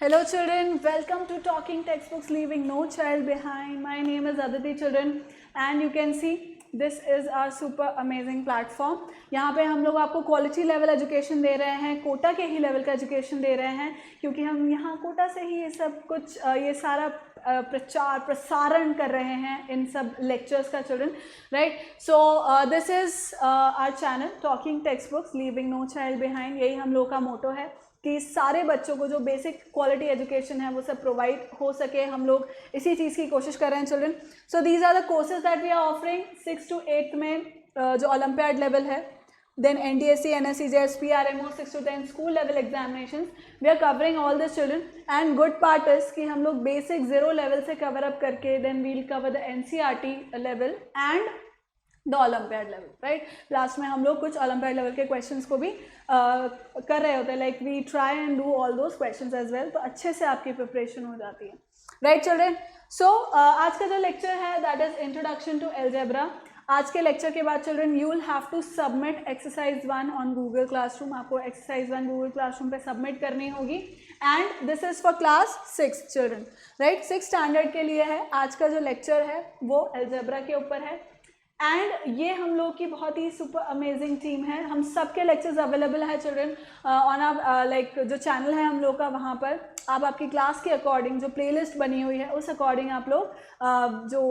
Hello children, welcome to Talking Textbooks Leaving No Child Behind. My name is Aditi children and you can see this is our super amazing platform. यहाँ पे हम लोग आपको quality level education दे रहे हैं, कोटा के ही level का education दे रहे हैं क्योंकि हम यहाँ कोटा से ही ये सब कुछ ये सारा प्रचार प्रसारण कर रहे हैं इन सब लेक्चर्स का children, right. So this is our channel talking text books leaving no child behind. यही हम लोग का मोटो है कि सारे बच्चों को जो बेसिक क्वालिटी एजुकेशन है वो सब प्रोवाइड हो सके. हम लोग इसी चीज़ की कोशिश कर रहे हैं children. So these are the courses that we are offering 6 to 8 में जो ओलंपियाड लेवल है, then NDSC, NSC, JSP, RMO 6 to 10 school level examinations. We are covering all this children and good part is कि हम लोग basic 0 level से cover up करके then we'll cover the NCERT level and the olympiad level, right. Last में हम लोग कुछ olympiad level के क्वेश्चंस को भी कर रहे होते हैं, like we try and do all those questions as well. तो अच्छे से आपकी प्रिपरेशन हो जाती है, राइट चिल्ड्रन. सो आज का जो लेक्चर है that is introduction to algebra. आज के लेक्चर के बाद children you will have to submit exercise 1 on Google classroom. आपको एक्सरसाइज 1 गूगल क्लासरूम पे सबमिट करनी होगी and this is for class 6 children, right. 6 standard के लिए है. आज का जो लेक्चर है वो अलजेब्रा के ऊपर है एंड ये हम लोग की बहुत ही सुपर अमेजिंग टीम है. हम सब के लेक्चर्स अवेलेबल है चिल्ड्रन ऑन आप लाइक जो चैनल है हम लोग का, वहाँ पर आप आपकी क्लास के अकॉर्डिंग जो प्लेलिस्ट बनी हुई है उस अकॉर्डिंग आप लोग जो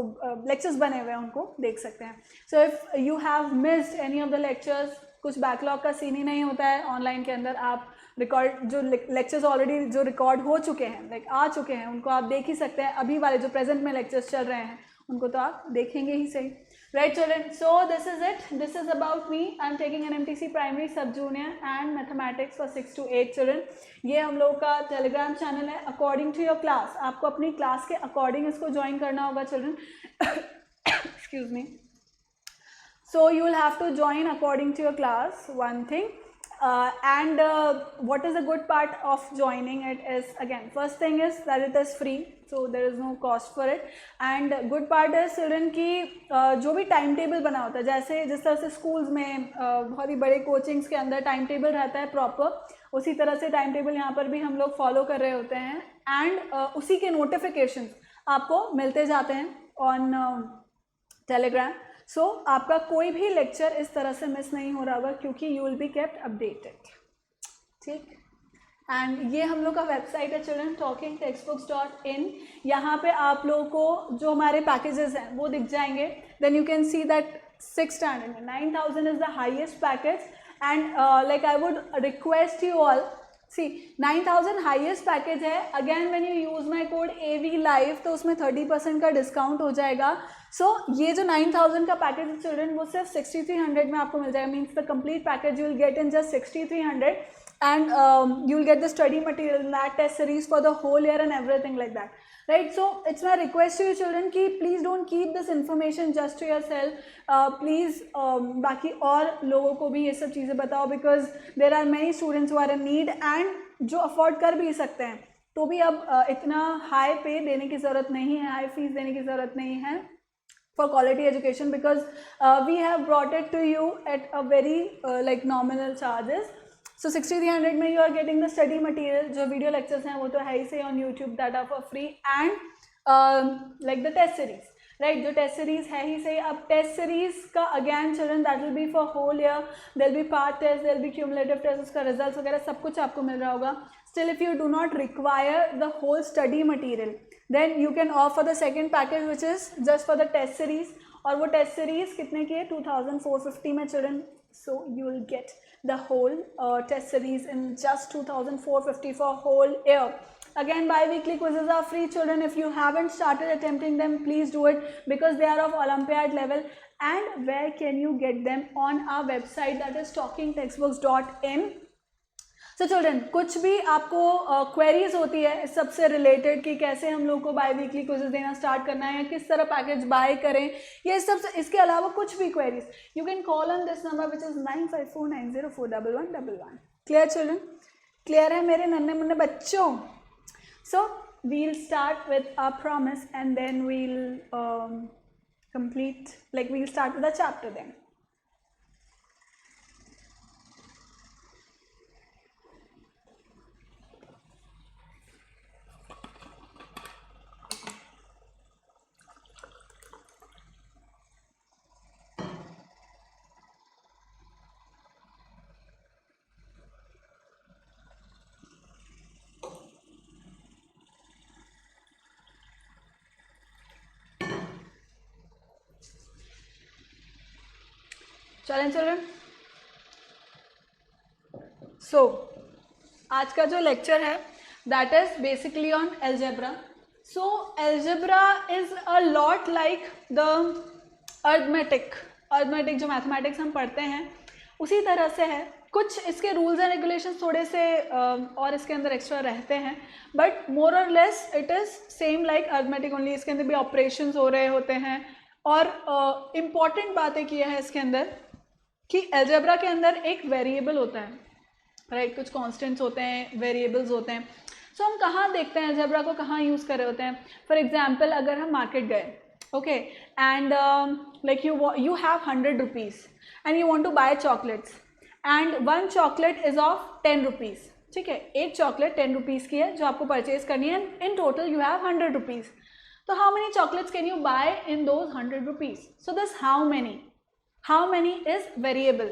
लेक्चर्स बने हुए हैं उनको देख सकते हैं. So if you have missed any of the lectures, कुछ बैकलॉग का सीन ही नहीं होता है ऑनलाइन के अंदर. आप रिकॉर्ड जो लेक्चर्स ऑलरेडी जो रिकॉर्ड हो चुके हैं, लाइक आ चुके हैं, उनको आप देख ही सकते हैं. अभी वाले जो प्रेजेंट में लेक्चर्स चल रहे हैं उनको तो आप देखेंगे ही सही, right children. So this is it. This is about me. I'm taking an MTC primary sub junior and mathematics for 6 to 8 children. ये हम लोग का टेलीग्राम चैनल है. अकॉर्डिंग टू योर क्लास, आपको अपनी क्लास के अकॉर्डिंग इसको ज्वाइन करना होगा children. Excuse me. So you will have to join according to your class, one thing. And what is the good part of joining it is, again, first thing is that it is free, so there is no cost for it. And good part is children की जो भी time table बना होता है, जैसे जिस तरह से स्कूल्स में बहुत ही बड़े कोचिंग्स के अंदर टाइम टेबल रहता है प्रॉपर, उसी तरह से टाइम टेबल यहाँ पर भी हम लोग फॉलो कर रहे होते हैं एंड उसी के नोटिफिकेशन आपको मिलते जाते हैं ऑन टेलीग्राम. सो आपका कोई भी लेक्चर इस तरह से मिस नहीं हो रहा होगा क्योंकि you will be kept updated, ठीक. एंड ये हम लोग का वेबसाइट है चिल्ड्रन, talkingtextbooks.in. यहाँ पे आप लोगों को जो हमारे पैकेजेस हैं वो दिख जाएंगे. Then you can see that 6 standard में 9000 is the highest package and like I would request you all, see 9000 highest package है. Again when you use my code AV Live तो उसमें 30% का डिस्काउंट हो जाएगा. सो ये जो 9000 का पैकेज है चिल्ड्रन वो सिर्फ 6300 में आपको मिल जाएगा. Means the complete package you will get in just 6300 and you will get the study material, that test series for the whole year and everything like that, right. So it's my request to you children कि please don't keep this information just to yourself. Please बाकी और लोगों को भी ये सब चीज़ें बताओ because there are many students who are in need and जो afford कर भी सकते हैं तो भी अब इतना हाई पे देने की ज़रूरत नहीं है, हाई फीस देने की ज़रूरत नहीं है for quality education because we have brought it to you at a very like nominal charges. So 6300 में you are getting the study material. जो video lectures हैं वो तो है ही से on YouTube that are for free and like the test series, right. जो test series है ही से. अब test series का again children that will be for whole year. There will be part test, there will be cumulative test, उसका results वगैरह सब कुछ आपको मिल रहा होगा. Still if you do not require the whole study material then you can opt for the second package which is just for the test series. और वो test series कितने की है 2450 में children. So you will get the whole test series in just 2450 for whole year. Again, bi-weekly quizzes are free children. If you haven't started attempting them, please do it because they are of Olympiad level. And where can you get them? On our website that is talkingtextbooks.in. So children, कुछ भी आपको queries होती है इस सबसे related कि कैसे हम लोग को बाई वीकली क्विजेज देना स्टार्ट करना है या किस तरह पैकेज बाय करें, ये सब इसके अलावा कुछ भी queries you can call on this number which is 9549041111. Clear children? Clear है मेरे नन्हे मुन्ने बच्चों? So we'll start with a promise and then we'll complete like we'll start with a chapter then. चलें चिल्ड्रन, सो आज का जो lecture है that is basically on algebra. So algebra is a lot like the arithmetic जो mathematics हम पढ़ते हैं उसी तरह से है. कुछ इसके रूल्स एंड रेगुलेशंस थोड़े से और इसके अंदर एक्स्ट्रा रहते हैं, बट मोर और less it is same like arithmetic only. इसके अंदर भी ऑपरेशंस हो रहे होते हैं. और इम्पॉर्टेंट बात एक ये है इसके अंदर कि एल्जेब्रा के अंदर एक वेरिएबल होता है, राइट. कुछ कॉन्स्टेंट्स होते हैं, वेरिएबल्स होते हैं. सो हम कहाँ देखते हैं एल्जेब्रा को, कहाँ यूज़ कर रहे होते हैं. फॉर एग्जाम्पल अगर हम मार्केट गए, okay, and like you have 100 rupees and you want to buy chocolates and one chocolate is of 10 rupees. ठीक है, एक चॉकलेट 10 रुपीज़ की है जो आपको परचेज करनी है. In total you have 100 rupees. तो how many chocolates can you buy in those 100 rupees. So this how many is variable.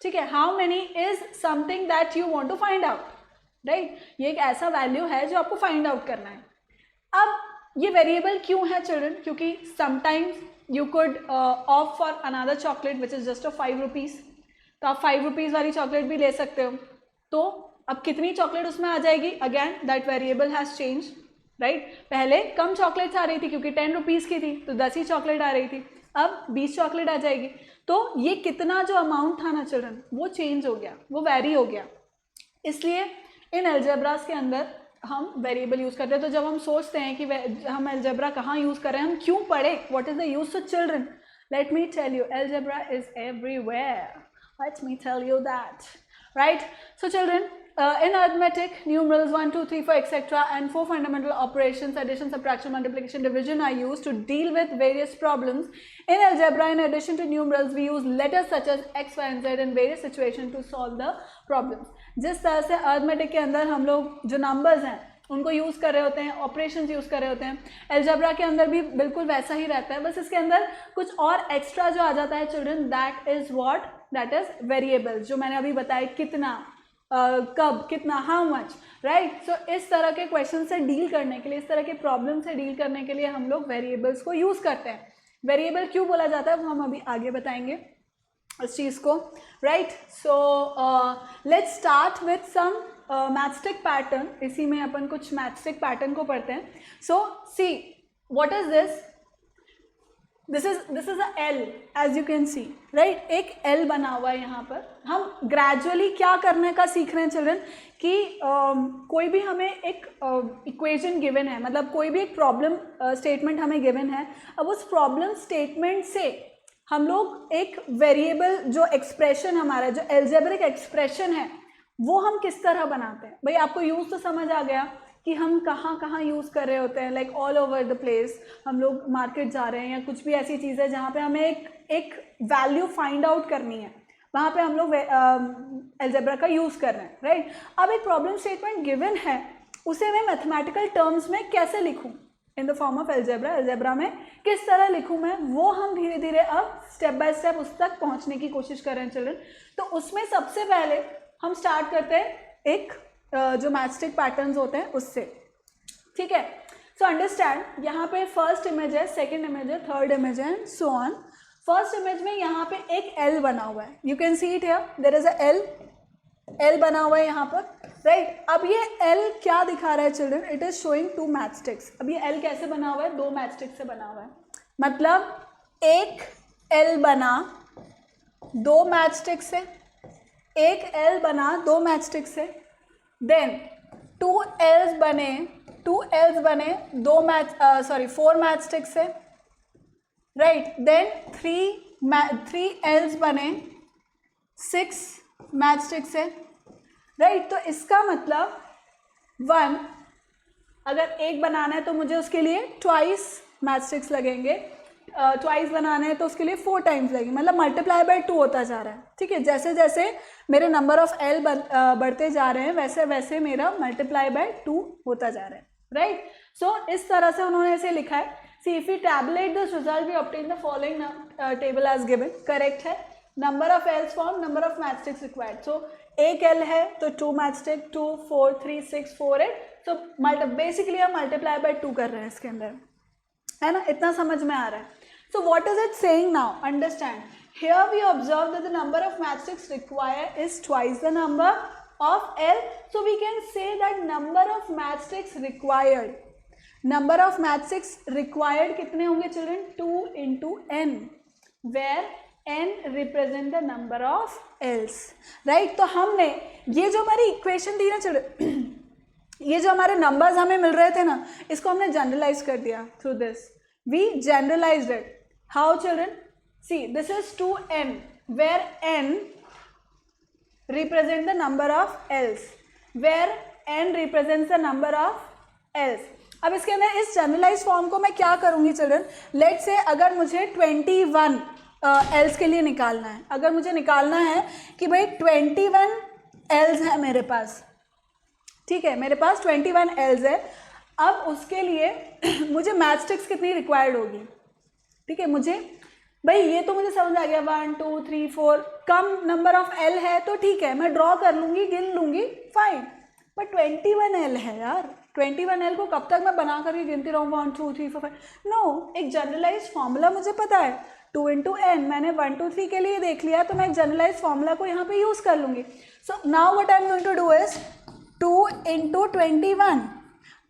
ठीक है, how many is something that you want to find out, right. ये एक ऐसा value है जो आपको find out करना है. अब ये वेरिएबल क्यों है चिल्ड्रन? क्योंकि sometimes you could opt for another chocolate which is just 5 rupees. तो आप 5 रुपीज़ वाली चॉकलेट भी ले सकते हो. तो अब कितनी चॉकलेट उसमें आ जाएगी? Again that variable has change, right. पहले कम चॉकलेट्स आ रही थी क्योंकि 10 रुपीज़ की थी तो 10 ही चॉकलेट आ रही थी. अब 20 चॉकलेट आ जाएगी. तो ये कितना जो अमाउंट था ना चिल्ड्रन, वो चेंज हो गया, वो वेरी हो गया. इसलिए इन एल्जेब्रास के अंदर हम वेरिएबल यूज़ करते हैं. तो जब हम सोचते हैं कि हम एल्जेब्रा कहाँ यूज़ कर रहे हैं, हम क्यों पढ़े, what is the use. To children let me tell you, algebra is everywhere. Let me tell you that, right? So children, in arithmetic, numerals 1, 2, 3, 4, etc. and 4 fundamental operations, addition, subtraction, multiplication, division are used to deal with various problems. In algebra, in addition to numerals, we use letters such as x, y and z in various situations to solve the problems. जिस तरह से arithmetic के अंदर हम लोग जो numbers हैं उनको यूज़ कर रहे होते हैं, ऑपरेशंस यूज़ कर रहे होते हैं, एल्जेब्रा के अंदर भी बिल्कुल वैसा ही रहता है. बस इसके अंदर कुछ और एक्स्ट्रा जो आ जाता है children, that is what, that is variables. जो मैंने अभी बताया, कितना, कब, कितना, हाउ मच, राइट. सो इस तरह के क्वेश्चन से डील करने के लिए, इस तरह के प्रॉब्लम से डील करने के लिए हम लोग वेरिएबल्स को यूज़ करते हैं. वेरिएबल क्यों बोला जाता है वो हम अभी आगे बताएंगे इस चीज़ को, right. So let's start with some matchstick pattern. इसी में अपन कुछ मैथस्टिक पैटर्न को पढ़ते हैं. So see what is this is a L, as you can see, right. एक एल बना हुआ है यहाँ पर. हम ग्रेजुअली क्या करने का सीख रहे हैं चिल्ड्रन कि कोई भी हमें एक इक्वेशन गिवन है, मतलब कोई भी एक प्रॉब्लम स्टेटमेंट हमें गिवन है. अब उस प्रॉब्लम स्टेटमेंट से हम लोग एक वेरिएबल जो एक्सप्रेशन हमारा, जो एल्जेब्रिक एक्सप्रेशन है, वो हम किस तरह बनाते हैं. भाई आपको यूज़ तो समझ आ गया कि हम कहाँ कहाँ यूज़ कर रहे होते हैं, like all over the place. हम लोग मार्केट जा रहे हैं या कुछ भी ऐसी चीज़ है जहाँ पे हमें एक वैल्यू फाइंड आउट करनी है, वहाँ पे हम लोग एल्जेब्रा का यूज़ कर रहे हैं, राइट. अब एक प्रॉब्लम स्टेटमेंट गिवन है, उसे मैं मैथमेटिकल टर्म्स में कैसे लिखूँ, in the form of algebra. Algebra में किस तरह लिखूँ मैं, वो हम धीरे धीरे अब स्टेप बाय स्टेप उस तक पहुँचने की कोशिश कर रहे हैं चिल्ड्रन. तो उसमें सबसे पहले हम स्टार्ट करते हैं एक जो मैथस्टिक पैटर्न्स होते हैं उससे. ठीक है. सो अंडरस्टैंड, यहाँ पे फर्स्ट इमेज है, सेकंड इमेज है, थर्ड इमेज है, सो ऑन. फर्स्ट इमेज में यहाँ पे एक एल बना हुआ है. You can see it here, there is a L बना हुआ है यहाँ पर, राइट. अब ये एल क्या दिखा रहा है चिल्ड्रन, इट इज शोइंग 2 मैथस्टिक्स. अब ये एल कैसे बना हुआ है, 2 मैथस्टिक्स से बना हुआ है. मतलब एक एल बना 2 मैथस्टिक्स से, एक एल बना 2 मैचस्टिक से, देन 2 एल्स बने 4 मैचस्टिक से, राइट. देन 3 एल्स बने 6 मैचस्टिक से, राइट. तो इसका मतलब 1 अगर एक बनाना है तो मुझे उसके लिए ट्वाइस मैचस्टिक्स लगेंगे. ट्वाइस बनाना है तो उसके लिए 4 टाइम्स लगेंगे, मतलब मल्टीप्लाई बाय 2 होता जा रहा है. ठीक है. जैसे जैसे मेरे नंबर ऑफ एल बढ़ते जा रहे हैं वैसे वैसे मेरा मल्टीप्लाई बाय 2 होता जा रहा है, राइट. सो इस तरह से उन्होंने ऐसे लिखा है. See if you tabulate this result we obtain the following table as given. Correct है. Number of Ls form, number of matchsticks required. So एक एल है तो 2 मैचस्टिक, 2 4 3 6 4 8. सो बेसिकली हम मल्टीप्लाई बाय 2 कर रहे हैं इसके अंदर, है ना. इतना समझ में आ रहा है. So what is it saying now? Understand. Here we observe that the number of matchsticks required is twice the number of L. So we can say that number of matchsticks required कितने होंगे children? 2 into n, where n represent the number of L's, right? तो हमने ये जो हमारी equation थी ना children, ये जो हमारे नंबर्स हमें मिल रहे थे ना, इसको हमने जनरलाइज कर दिया through this. We generalized it. How children? See, this is 2n, where n represent the number of L's, where n represents the number of L's. अब इसके अंदर इस जनरलाइज फॉर्म को मैं क्या करूँगी चिल्ड्रन? लेट्स से अगर मुझे 21 L's के लिए निकालना है, अगर मुझे निकालना है कि भाई 21 L's है मेरे पास, ठीक है, मेरे पास 21 L's है. अब उसके लिए मुझे मैचस्टिक्स कितनी रिक्वायर्ड होगी? ठीक है, मुझे भाई ये तो मुझे समझ आ गया 1 2 3 4 कम नंबर ऑफ L है तो ठीक है, मैं ड्रॉ कर लूँगी, गिन लूँगी, फाइन. पर 21 L है यार, 21 L को कब तक मैं बना करके गिनती रहूँ 1 2 3 4 5? नो, एक जनरलाइज फॉर्मूला मुझे पता है 2 into n. मैंने 1 2 3 के लिए देख लिया, तो मैं एक जनरलाइज फॉर्मूला को यहाँ पे यूज़ कर लूँगी. So now what I am going to do is 2 into 21.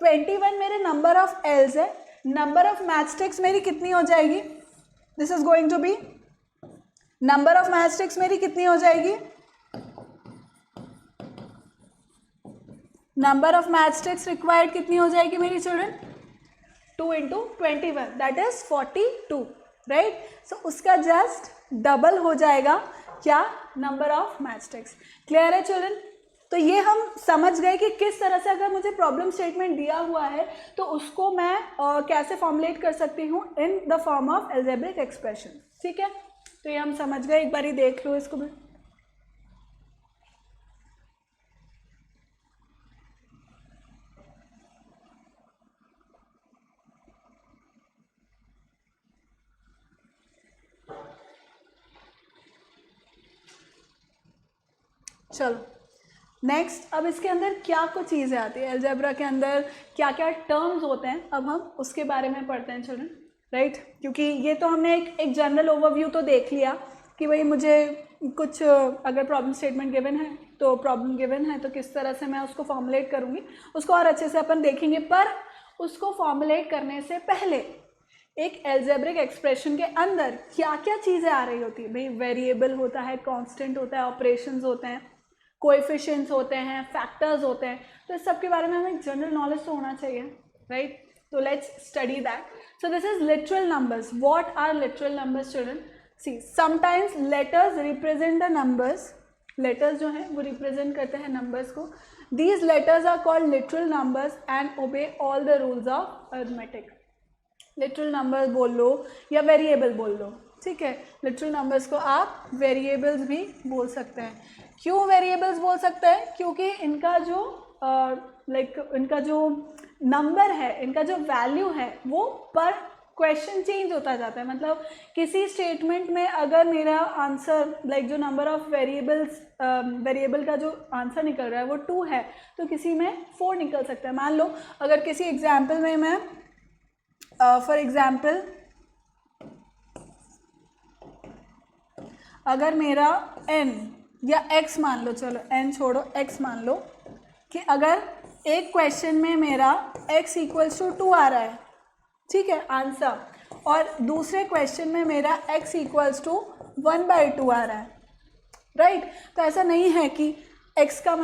21 मेरे नंबर ऑफ L's है, नंबर ऑफ मैचस्टिक्स मेरी कितनी हो जाएगी? This is going to be number of matchsticks मेरी कितनी हो जाएगी? नंबर ऑफ मैचस्टिक्स रिक्वायर्ड कितनी हो जाएगी मेरी children? 2 into 21, that is 42, right? So उसका जस्ट डबल हो जाएगा क्या? Number of matchsticks. क्लियर है चिल्ड्रन? तो ये हम समझ गए कि किस तरह से अगर मुझे प्रॉब्लम स्टेटमेंट दिया हुआ है तो उसको मैं कैसे फॉर्मुलेट कर सकती हूँ in the form of algebraic expression. ठीक है, तो ये हम समझ गए. एक बार ही देख लो इसको भी. चलो नेक्स्ट, अब इसके अंदर क्या कुछ चीज़ें आती है अलजेब्रा के अंदर, क्या क्या टर्म्स होते हैं, अब हम उसके बारे में पढ़ते हैं चिल्ड्रन, राइट? क्योंकि ये तो हमने एक जनरल ओवरव्यू तो देख लिया कि भाई मुझे कुछ अगर प्रॉब्लम स्टेटमेंट गिवन है तो प्रॉब्लम गिवन है तो किस तरह से मैं उसको फॉर्मुलेट करूँगी, उसको और अच्छे से अपन देखेंगे. पर उसको फॉर्मुलेट करने से पहले एक एल्जेब्रिक एक्सप्रेशन के अंदर क्या क्या चीज़ें आ रही होती है? भाई वेरिएबल होता है, कांस्टेंट होता है, ऑपरेशंस होते हैं, कोएफिशिएंट्स होते हैं, फैक्टर्स होते हैं. तो इस सब के बारे में हमें जनरल नॉलेज तो होना चाहिए, राइट? तो let's study that. So this is literal numbers. What are literal numbers children? See, sometimes letters represent the numbers. Letters जो हैं वो रिप्रेजेंट करते हैं नंबर्स को. These letters are called literal numbers and obey all the rules of arithmetic. Literal numbers बोल लो या variable बोल लो, ठीक है? लिटरल नंबर्स को आप वेरिएबल्स भी बोल सकते हैं. क्यों वेरिएबल्स बोल सकते हैं? क्योंकि इनका जो इनका जो नंबर है, इनका जो वैल्यू है वो पर क्वेश्चन चेंज होता जाता है. मतलब किसी स्टेटमेंट में अगर मेरा आंसर जो नंबर ऑफ वेरिएबल का जो आंसर निकल रहा है वो 2 है तो किसी में 4 निकल सकता है. मान लो अगर किसी एग्जाम्पल में मैं फॉर एग्जाम्पल अगर मेरा n या x मान लो, चलो n छोड़ो, x मान लो कि अगर एक क्वेश्चन में मेरा x इक्वल्स टू 2 आ रहा है, ठीक है, आंसर, और दूसरे क्वेश्चन में मेरा x इक्वल्स टू 1/2 आ रहा है, राइट? तो ऐसा नहीं है कि x का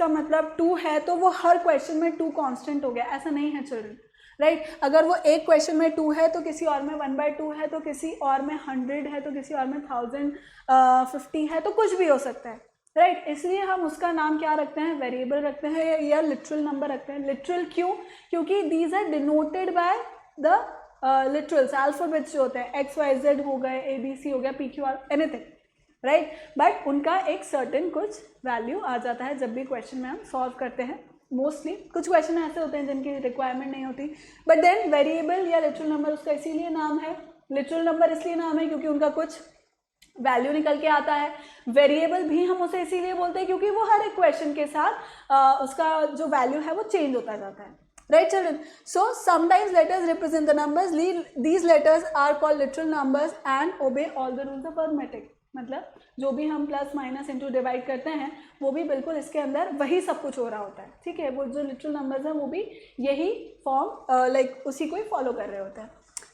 मतलब 2 है तो वो हर क्वेश्चन में 2 कांस्टेंट हो गया, ऐसा नहीं है चिल्ड्रन, राइट? अगर वो एक क्वेश्चन में 2 है तो किसी और में 1/2 है, तो किसी और में 100 है, तो किसी और में 1050 है, तो कुछ भी हो सकता है, राइट? इसलिए हम उसका नाम क्या रखते हैं? वेरिएबल रखते हैं या लिटरल नंबर रखते हैं. लिटरल क्यों? क्योंकि these are denoted by the literals, alphabets जो होते हैं, XYZ हो गए, ABC हो गया, PQR, एनीथिंग, राइट? बट उनका एक सर्टेन कुछ वैल्यू आ जाता है जब भी क्वेश्चन में हम सॉल्व करते हैं. मोस्टली कुछ क्वेश्चन ऐसे होते हैं जिनकी रिक्वायरमेंट नहीं होती, बट देन वेरिएबल या लिटरल नंबर उसका इसीलिए नाम है. लिटरल नंबर इसलिए नाम है क्योंकि उनका कुछ वैल्यू निकल के आता है. वेरिएबल भी हम उसे इसीलिए बोलते हैं क्योंकि वो हर एक क्वेश्चन के साथ उसका जो वैल्यू है वो चेंज होता जाता है, right children? So sometimes letters represent the numbers. These letters are called literal numbers and obey all the rules of arithmetic. मतलब जो भी हम प्लस माइनस इंटू डिवाइड करते हैं वो भी बिल्कुल इसके अंदर वही सब कुछ हो रहा होता है, ठीक है। वो जो लिटरल नंबर्स हैं वो भी यही फॉर्म लाइक उसी को ही फॉलो कर रहे होते हैं।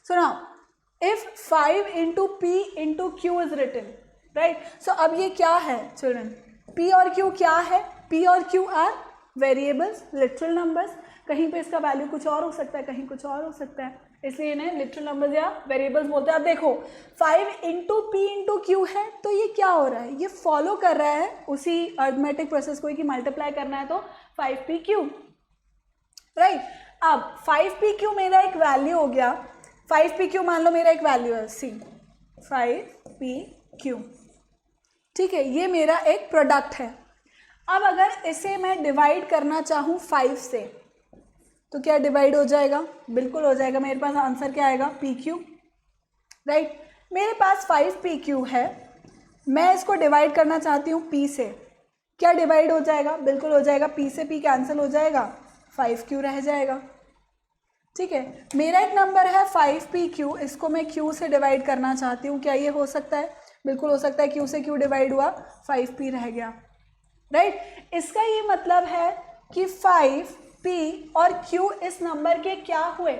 So now if 5 into P into Q is written, right. So अब ये क्या है चिल्ड्रन, पी और क्यू क्या है, पी और Q R variables, literal numbers. कहीं पे इसका वैल्यू कुछ और हो सकता है, कहीं कुछ और हो सकता है, इसलिए इन्हें लिटरल नंबर्स या वेरिएबल्स बोलते हैं। अब देखो 5 इंटू पी इंटू क्यू है तो ये क्या हो रहा है, ये फॉलो कर रहा है उसी अर्थमेटिक प्रोसेस को कि मल्टीप्लाई करना है तो 5pq, राइट। अब 5pq मेरा एक वैल्यू हो गया, 5pq मान लो मेरा एक वैल्यू है सी 5pq, ठीक है, ये मेरा एक प्रोडक्ट है। अब अगर इसे मैं डिवाइड करना चाहूँ 5 से तो क्या डिवाइड हो जाएगा, बिल्कुल हो जाएगा। मेरे पास आंसर क्या आएगा, pq, राइट। मेरे पास 5pq है, मैं इसको डिवाइड करना चाहती हूँ p से, क्या डिवाइड हो जाएगा, बिल्कुल हो जाएगा। p से p कैंसिल हो जाएगा, 5q रह जाएगा, ठीक है। मेरा एक नंबर है 5pq, इसको मैं q से डिवाइड करना चाहती हूँ, क्या ये हो सकता है, बिल्कुल हो सकता है। q से q डिवाइड हुआ, 5p रह गया, राइट। इसका ये मतलब है कि 5p और q इस नंबर के क्या हुए,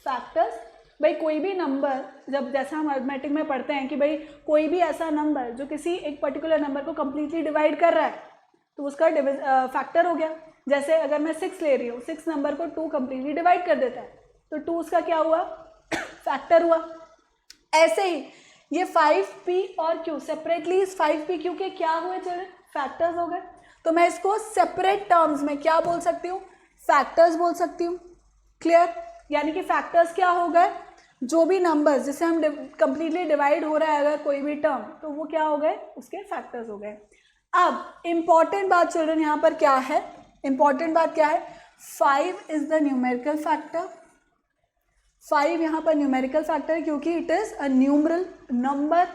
फैक्टर्स। भाई कोई भी नंबर, जब जैसा हम अरिथमेटिक में पढ़ते हैं कि भाई कोई भी ऐसा नंबर जो किसी एक पर्टिकुलर नंबर को कम्प्लीटली डिवाइड कर रहा है तो उसका फैक्टर हो गया। जैसे अगर मैं 6 ले रही हूँ, 6 नंबर को 2 कम्प्लीटली डिवाइड कर देता है तो 2 उसका क्या हुआ, फैक्टर हुआ। ऐसे ही ये 5p और q सेपरेटली इस 5pq के क्या हुए चिल्ड्रन, फैक्टर्स हो गए। तो मैं इसको सेपरेट टर्म्स में क्या बोल सकती हूँ, फैक्टर्स बोल सकती हूँ, क्लियर। यानी कि फैक्टर्स क्या हो गए, जो भी नंबर्स जिसे हम कंप्लीटली डिवाइड हो रहा है अगर कोई भी टर्म, तो वो क्या हो गए, उसके फैक्टर्स हो गए। अब इम्पॉर्टेंट बात चिल्ड्रन यहाँ पर क्या है, इम्पॉर्टेंट बात क्या है, 5 इज द न्यूमेरिकल फैक्टर। 5 यहाँ पर न्यूमेरिकल फैक्टर है क्योंकि it is a numeral number,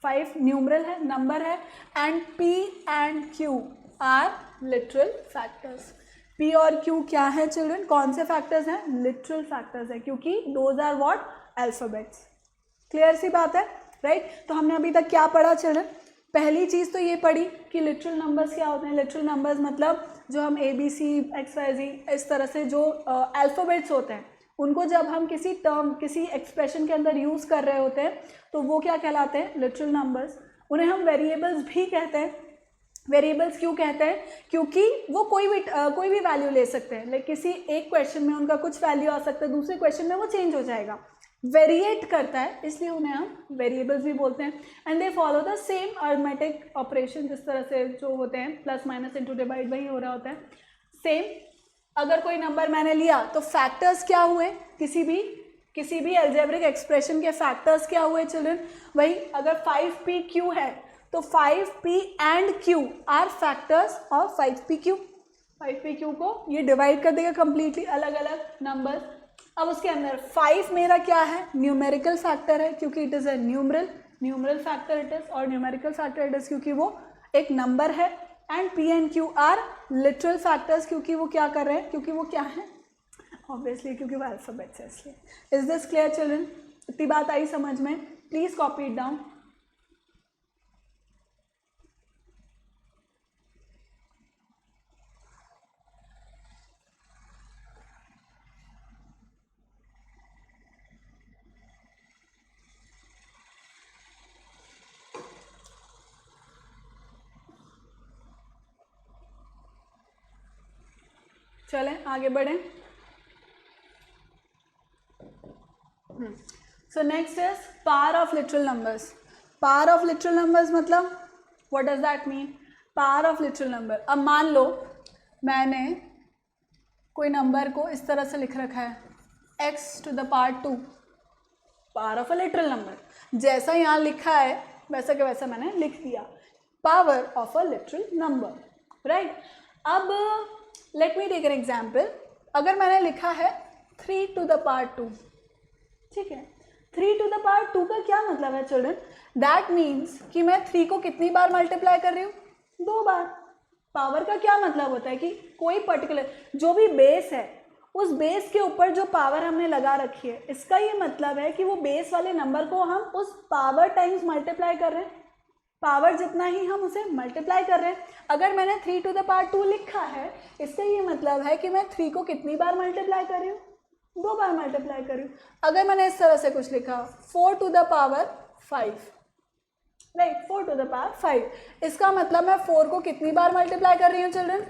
5 numeral है, नंबर है, and p and q are literal factors. p और q क्या है चिल्ड्रन, कौन से फैक्टर्स हैं, लिटरल फैक्टर्स है, क्योंकि those are what, alphabets. Clear सी बात है, राइट। तो हमने अभी तक क्या पढ़ा चिल्ड्रन, पहली चीज़ तो ये पढ़ी कि लिटरल नंबर्स क्या होते हैं। लिटरल नंबर्स मतलब जो हम ABC XYZ इस तरह से जो अल्फ़ाबेट्स होते हैं उनको जब हम किसी टर्म, किसी एक्सप्रेशन के अंदर यूज़ कर रहे होते हैं तो वो क्या कहलाते हैं, लिटरल नंबर्स। उन्हें हम वेरिएबल्स भी कहते हैं। वेरिएबल्स क्यों कहते हैं, क्योंकि वो कोई भी वैल्यू ले सकते हैं। लाइक किसी एक क्वेश्चन में उनका कुछ वैल्यू आ सकता है, दूसरे क्वेश्चन में वो चेंज हो जाएगा, वेरिएट करता है, इसलिए उन्हें हम वेरिएबल्स भी बोलते हैं। And they follow the same arithmetic operation, जिस तरह से जो होते हैं प्लस माइनस इंटू डिवाइड, वही हो रहा होता है सेम। अगर कोई नंबर मैंने लिया तो फैक्टर्स क्या हुए, किसी भी अलजेब्रिक एक्सप्रेशन के फैक्टर्स क्या हुए चिल्ड्रन, वही। अगर 5pq है तो 5p and q are factors of 5pq। 5pq को ये डिवाइड कर देगा कंप्लीटली अलग अलग नंबर। अब उसके अंदर 5 मेरा क्या है, न्यूमेरिकल फैक्टर है क्योंकि it is a numeral factor it is, और न्यूमेरिकल फैक्टर इट इज़ क्योंकि वो एक नंबर है। And p and q are literal factors क्योंकि वो क्या कर रहे हैं, क्योंकि वो क्या है, ऑब्वियसली क्योंकि वो अल्फाबेट्स है, इसलिए। इज दिस क्लियर चिल्ड्रन, इतनी बात आई समझ में, प्लीज़ कॉपी इट डाउन। चलें आगे बढ़ें। So next is power of literal numbers. Power of literal numbers मतलब what does that mean, power of literal number. अब मान लो मैंने कोई नंबर को इस तरह से लिख रखा है x to the power 2, power of a literal number. जैसा यहाँ लिखा है वैसा के वैसा मैंने लिख दिया, power of a literal number, right. अब let me take an example. अगर मैंने लिखा है 3 टू द पावर 2, ठीक है। 3 टू द पावर 2 का क्या मतलब है चिल्ड्रन, दैट मीन्स कि मैं 3 को कितनी बार मल्टीप्लाई कर रही हूँ, 2 बार। पावर का क्या मतलब होता है कि कोई पर्टिकुलर जो भी बेस है उस बेस के ऊपर जो पावर हमने लगा रखी है, इसका ये मतलब है कि वो बेस वाले नंबर को हम उस पावर टाइम्स मल्टीप्लाई कर रहे हैं, पावर जितना ही हम उसे मल्टीप्लाई कर रहे हैं। अगर मैंने 3 टू द पावर 2 लिखा है, इसका ये मतलब है कि मैं 3 को कितनी बार मल्टीप्लाई कर रही हूँ, 2 बार मल्टीप्लाई कर रही हूँ। अगर मैंने इस तरह से कुछ लिखा 4 to the power 5, right, 4 to the power 5, इसका मतलब मैं 4 को कितनी बार मल्टीप्लाई कर रही हूँ चिल्ड्रन,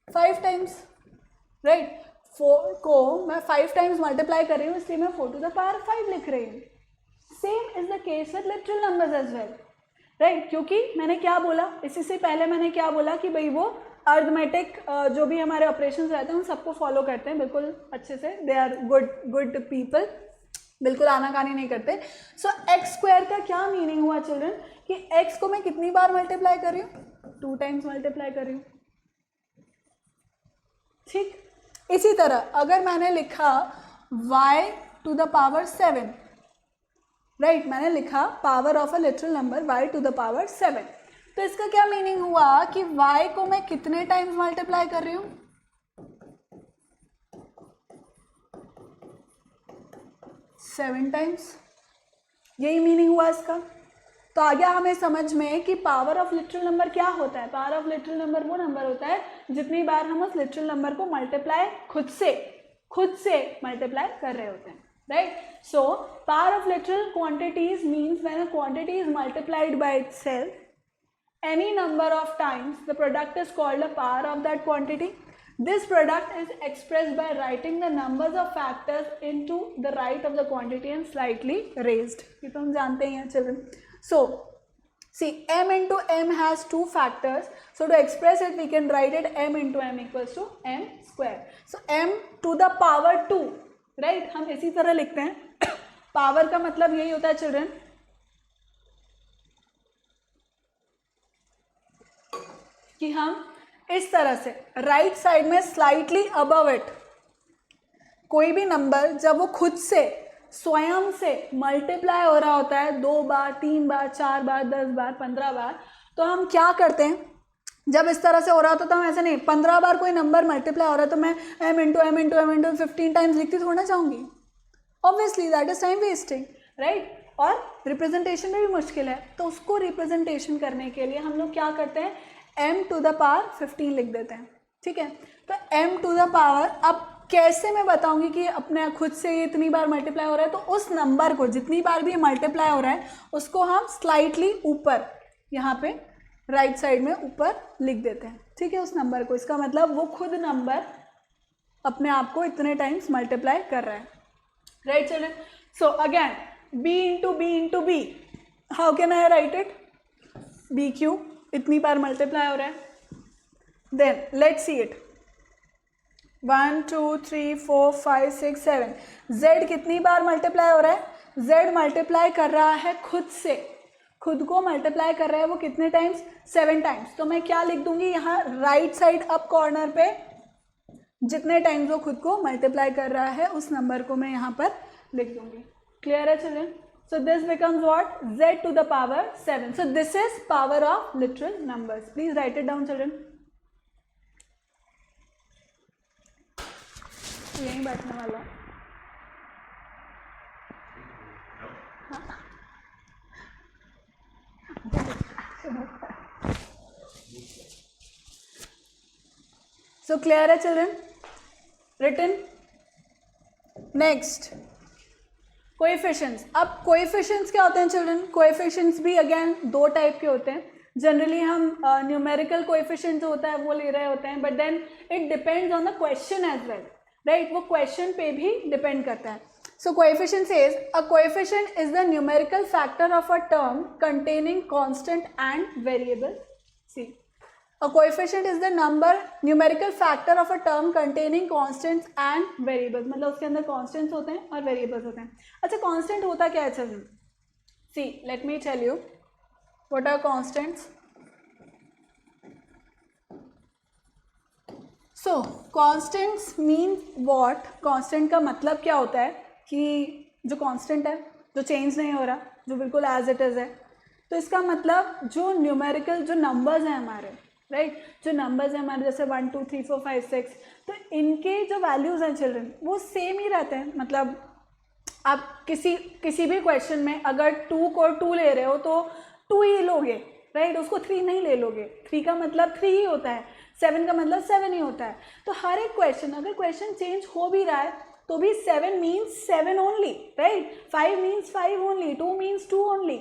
5 टाइम्स, राइट। 4 को मैं 5 टाइम्स मल्टीप्लाई कर रही हूँ, इसलिए मैं 4 टू द पावर 5 लिख रही हूँ। Same is the case with literal numbers as well, right, क्योंकि मैंने क्या बोला, इसी से पहले मैंने क्या बोला कि भाई वो अर्थमेटिक जो भी हमारे ऑपरेशंस रहते हैं उन सबको फॉलो करते हैं बिल्कुल अच्छे से, दे आर गुड पीपल, बिल्कुल आनाकानी नहीं करते। सो एक्स स्क्वायर का क्या मीनिंग हुआ चिल्ड्रन, कि एक्स को मैं कितनी बार मल्टीप्लाई कर रही हूँ, 2 टाइम्स मल्टीप्लाई कर रही हूँ, ठीक। इसी तरह अगर मैंने लिखा y to the power 7, right, मैंने लिखा power of a literal number y to the power 7, तो इसका क्या मीनिंग हुआ कि y को मैं कितने टाइम्स मल्टीप्लाई कर रही हूँ, 7 टाइम्स, यही मीनिंग हुआ इसका। तो आ गया हमें समझ में कि पावर ऑफ लिटरल नंबर क्या होता है। पावर ऑफ लिटरल नंबर वो नंबर होता है जितनी बार हम उस लिटरल नंबर को मल्टीप्लाई खुद से मल्टीप्लाई कर रहे होते हैं, right. So power of literal quantities means when a quantity is multiplied by itself any number of times, the product is called a power of that quantity. This product is expressed by writing the numbers of factors into the right of the quantity and slightly raised. ये तो हम जानते ही हैं children. So, see, m into m has 2 factors. So, to express it, we can write it m into m equals to m square. So, m to the power 2, right? हम इसी तरह लिखते हैं. Power का मतलब यही होता है children कि हम इस तरह से राइट साइड में स्लाइटली अबव इट कोई भी नंबर जब वो खुद से स्वयं से मल्टीप्लाई हो रहा होता है 2 बार, 3 बार, 4 बार, 10 बार, 15 बार, तो हम क्या करते हैं, जब इस तरह से हो रहा होता तो हम ऐसे नहीं, 15 बार कोई नंबर मल्टीप्लाई हो रहा है तो मैं m into M into M into 15 times लिखती थोड़ा चाहूँगी, obviously that is time wasting, right. और रिप्रेजेंटेशन में भी मुश्किल है, तो उसको रिप्रेजेंटेशन करने के लिए हम लोग क्या करते हैं, m टू द पावर 15 लिख देते हैं, ठीक है। तो m टू द पावर, अब कैसे मैं बताऊंगी कि अपने खुद से ये इतनी बार मल्टीप्लाई हो रहा है, तो उस नंबर को जितनी बार भी मल्टीप्लाई हो रहा है उसको हम स्लाइटली ऊपर यहाँ पे राइट साइड में ऊपर लिख देते हैं, ठीक है, उस नंबर को। इसका मतलब वो खुद नंबर अपने आप को इतने टाइम्स मल्टीप्लाई कर रहा है, right children. So again b into B, how can I write it, B Q इतनी बार मल्टीप्लाई हो रहा है, then let's see it, 1 2 3 4 5 6 7, z कितनी बार मल्टीप्लाई हो रहा है, z मल्टीप्लाई कर रहा है खुद से, खुद को मल्टीप्लाई कर रहा है वो कितने टाइम्स, 7 टाइम्स। तो मैं क्या लिख दूंगी यहाँ राइट साइड अप कॉर्नर पे, जितने टाइम्स वो खुद को मल्टीप्लाई कर रहा है उस नंबर को मैं यहाँ पर लिख दूंगी। क्लियर है children? So this becomes what? Z to the power 7. So this is power of literal numbers. Please write it down children. यहीं बैठने वाला। So clear है children? Written? Next. कोएफिशिएंट्स। अब कोएफिशिएंट्स क्या होते हैं चिल्ड्रन, कोएफिशिएंट्स भी अगेन 2 टाइप के होते हैं। जनरली हम न्यूमेरिकल कोएफिशिएंट जो होता है वो ले रहे होते हैं, but then it depends on the question as well, right, वो क्वेश्चन पे भी डिपेंड करता है। So coefficient says a coefficient is the numerical factor of a term containing constant and variable. See, a coefficient is the numerical factor of a term containing constants and variables, मतलब उसके अंदर constants होते हैं और variables होते हैं। अच्छा, constant होता क्या है चलिए, see let me tell you what are constants. So constants mean what, constant का मतलब क्या होता है कि जो constant है, जो change नहीं हो रहा, जो बिल्कुल as it is है, तो इसका मतलब जो न्यूमेरिकल जो नंबर्स हैं हमारे, राइट जो नंबर्स हैं हमारे जैसे 1 2 3 4 5 6, तो इनके जो वैल्यूज़ हैं चिल्ड्रन वो सेम ही रहते हैं। मतलब आप किसी भी क्वेश्चन में अगर 2 को 2 ले रहे हो तो 2 ही लोगे, राइट उसको 3 नहीं ले लोगे। 3 का मतलब 3 ही होता है, 7 का मतलब 7 ही होता है। तो हर एक क्वेश्चन, अगर क्वेश्चन चेंज हो भी रहा है तो भी 7 means 7 only, right 5 means 5 only, 2 means 2 only,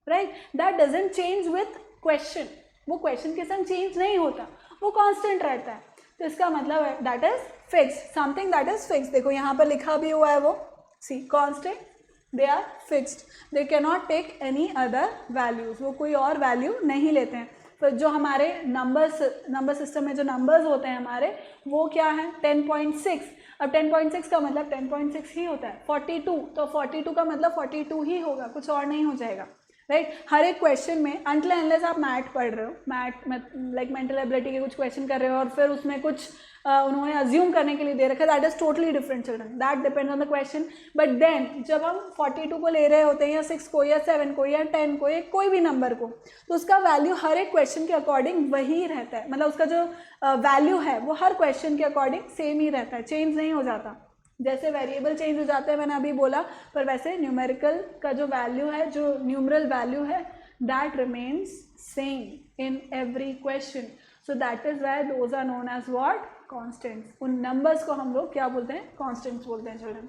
right that doesn't change with question. वो क्वेश्चन के संग चेंज नहीं होता, वो कांस्टेंट रहता है। तो इसका मतलब है that is fix, something that is fix. देखो यहाँ पर लिखा भी हुआ है वो, see constant, they are fixed, they can not take any other values, वो कोई और वैल्यू नहीं लेते हैं। तो जो हमारे नंबर सिस्टम में जो नंबर्स होते हैं हमारे, वो क्या है 10.6। अब 10.6 का मतलब 10.6 ही होता है। 42 तो 42 का मतलब 42 ही होगा, कुछ और नहीं हो जाएगा, राइट हर एक क्वेश्चन में अनटिल अनलेस आप मैथ पढ़ रहे हो, मैथ लाइक मेंटल एबिलिटी के कुछ क्वेश्चन कर रहे हो और फिर उसमें कुछ उन्होंने अज्यूम करने के लिए दे रखा है, that is totally different children, that depends on the question. But then जब हम 42 को ले रहे होते हैं या 6 को या 7 को या 10 को या कोई भी नंबर को, तो उसका वैल्यू हर एक क्वेश्चन के अकॉर्डिंग वही रहता है। मतलब उसका जो वैल्यू है वो हर क्वेश्चन के अकॉर्डिंग सेम ही रहता है, चेंज नहीं हो जाता। जैसे वेरिएबल चेंज हो जाते हैं मैंने अभी बोला, पर वैसे न्यूमेरिकल का जो वैल्यू है, जो न्यूमरल वैल्यू है, that remains same in every question. So that is why those are known as what, constants. उन नंबर्स को हम लोग क्या बोलते हैं, कॉन्स्टेंट्स बोलते हैं children,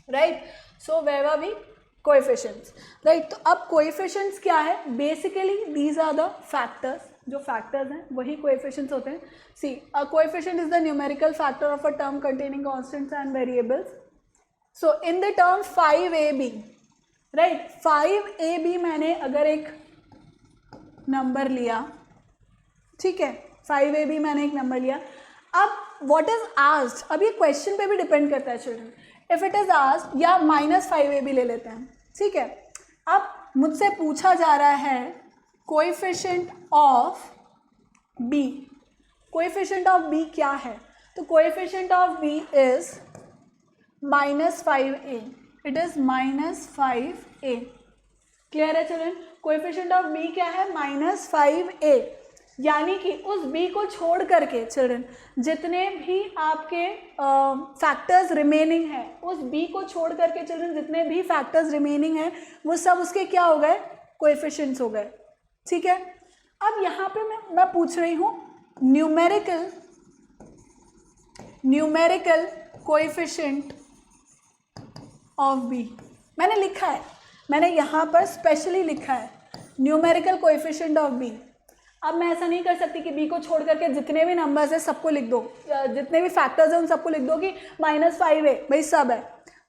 right. So where were we, coefficients, right. तो अब कोएफिशिएंट्स क्या है, basically these are the factors, जो फैक्टर्स हैं वही कोएफिशिएंट्स होते हैं। See a coefficient is the numerical factor of a term containing constants and variables. So in the term 5ab, right 5ab मैंने अगर एक नंबर लिया, ठीक है 5ab मैंने एक नंबर लिया। अब व्हाट इज आस्क्ड, अब ये क्वेश्चन पे भी डिपेंड करता है children. If it is asked, या -5ab ले लेते हैं, ठीक है। अब मुझसे पूछा जा रहा है coefficient of b, coefficient of b क्या है, तो coefficient of b is -5a, it is -5a। Clear है चिल्ड्रन, कोएफिशिएंट ऑफ b क्या है, -5a। यानी कि उस b को छोड़ करके चिल्ड्रन जितने भी आपके फैक्टर्स रिमेनिंग हैं, उस b को छोड़ करके चिल्ड्रन जितने भी फैक्टर्स रिमेनिंग हैं वो सब उसके क्या हो गए, कोएफिशिएंट्स हो गए, ठीक है। अब यहाँ पे मैं पूछ रही हूँ न्यूमेरिकल कोएफिशिएंट ऑफ b, मैंने लिखा है, मैंने यहाँ पर स्पेशली लिखा है न्यूमेरिकल कोएफिशिएंट ऑफ b। अब मैं ऐसा नहीं कर सकती कि b को छोड़ करके जितने भी नंबर्स है सबको लिख दो, जितने भी फैक्टर्स हैं उन सबको लिख दो कि -5a, भाई सब है,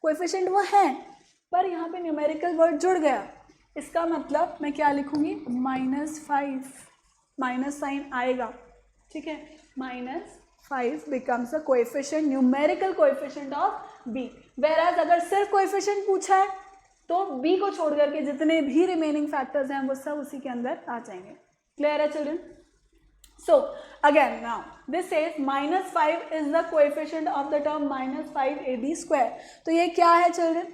कोएफिशिएंट वो है, पर यहाँ पे न्यूमेरिकल वर्ड जुड़ गया। इसका मतलब मैं क्या लिखूंगी, -5, माइनस साइन आएगा, ठीक है, -5 becomes a coefficient, numerical coefficient of b। Whereas अगर सिर्फ कोएफिशिएंट पूछा है तो b को छोड़ करके जितने भी रिमेनिंग फैक्टर्स हैं वो सब उसी के अंदर आ जाएंगे। क्लियर है children? So again now this says -5 is the coefficient of the term -5ab square. तो ये क्या है children?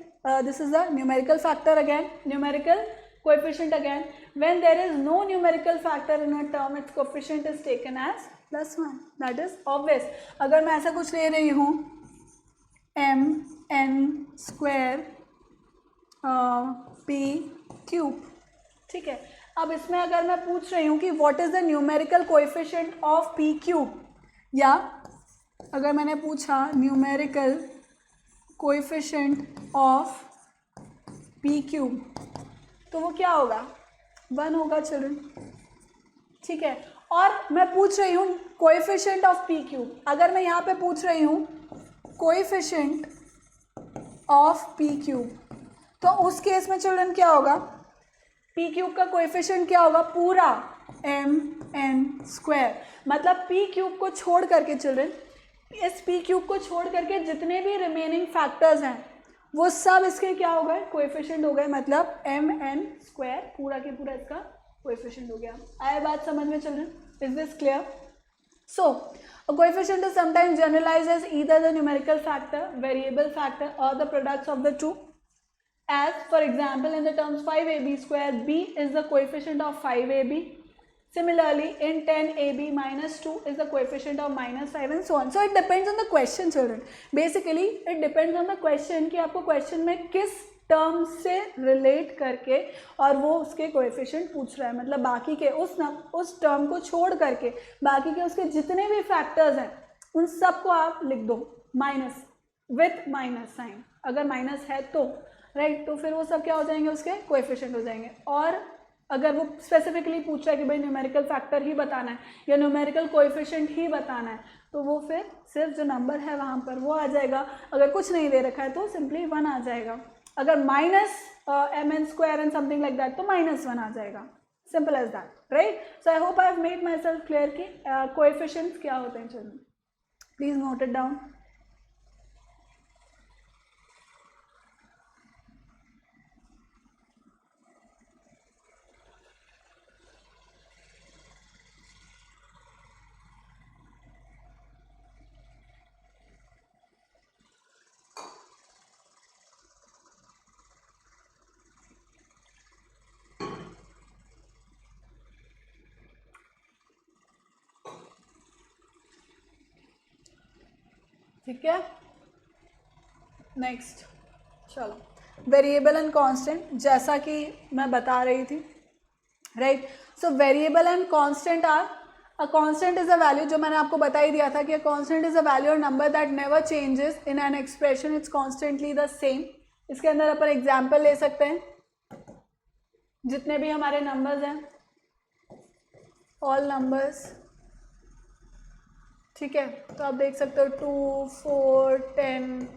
This is the numerical factor again, numerical coefficient again. When there is no numerical factor in a term, its coefficient is taken as +1. That is obvious. अगर मैं ऐसा कुछ ले रही हूँ mn² p क्यूब, ठीक है। अब इसमें अगर मैं पूछ रही हूँ कि what is the numerical coefficient of p cube, या अगर मैंने पूछा numerical coefficient of p cube, तो वो क्या होगा, 1 होगा चिल्ड्रन, ठीक है। और मैं पूछ रही हूँ कोएफिशिएंट ऑफ p क्यूब, अगर मैं यहाँ पे पूछ रही हूँ कोएफिशिएंट ऑफ p क्यूब, तो उस केस में चिल्ड्रन क्या होगा, p क्यूब का कोएफिशिएंट क्या होगा, पूरा mn²। मतलब p क्यूब को छोड़ करके चिल्ड्रन, इस p क्यूब को छोड़ करके जितने भी रिमेनिंग फैक्टर्स हैं वो सब इसके क्या हो गए, कोएफिशिएंट हो गए। मतलब mn² पूरा के पूरा इसका कोएफिशिएंट हो गया। आया बात समझ में children? Is this clear? So a coefficient is sometimes generalized as either the numerical factor, variable factor or the products of the two. As for example in the terms 5ab square, b is the coefficient of 5ab, Similarly, in 10ab minus 2 is the coefficient of minus 5 and so on. So it depends on the question, children. Basically, it depends on the question कि आपको question में किस term से relate करके और वो उसके coefficient पूछ रहा है, मतलब बाकी के उस टर्म को छोड़ करके बाकी के उसके जितने भी फैक्टर्स हैं उन सब को आप लिख दो माइनस विथ माइनस साइन, अगर माइनस है तो राइट, तो फिर वो सब क्या हो जाएंगे, उसके कोएफिशिएंट हो जाएंगे। और अगर वो स्पेसिफिकली पूछ रहा है कि भाई न्यूमेरिकल फैक्टर ही बताना है या न्यूमेरिकल कोएफिशिएंट ही बताना है, तो वो फिर सिर्फ जो नंबर है वहाँ पर वो आ जाएगा। अगर कुछ नहीं दे रखा है तो सिंपली 1 आ जाएगा। अगर minus mn square and something like that तो -1 आ जाएगा। Simple as that, right. So I hope I have made myself clear कि कोएफिशिएंट्स क्या होते हैं। चलिए प्लीज नोट इट डाउन। ठीक है, नेक्स्ट चलो वेरिएबल एंड कांस्टेंट, जैसा कि मैं बता रही थी, right. So variable and constant are, a constant is a value, जो मैंने आपको बता ही दिया था कि a constant is a value or number that never changes in an expression, it's constantly the same. इसके अंदर अपन एग्जाम्पल ले सकते हैं, जितने भी हमारे नंबर्स हैं, ऑल नंबर्स, ठीक है। तो आप देख सकते हो 2, 4, 10,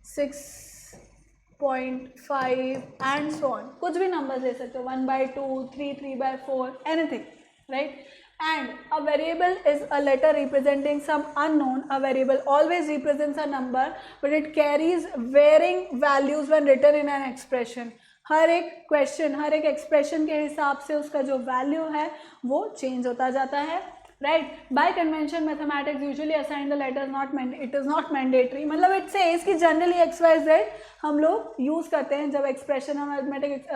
6.5 एंड सो ऑन, कुछ भी नंबर्स ले सकते हो, 1/2, 3, 3/4, anything, right. And a variable is a letter representing some unknown. A variable always represents a number, but it carries varying values when written in an expression. हर एक question, हर एक expression के हिसाब से उसका जो वैल्यू है वो चेंज होता जाता है, right. Bye convention mathematics usually assign the letters not, it is not mandatory, मतलब इट सेज कि जनरली XYZ हम लोग यूज़ करते हैं जब एक्सप्रेशन हम अरिथमेटिक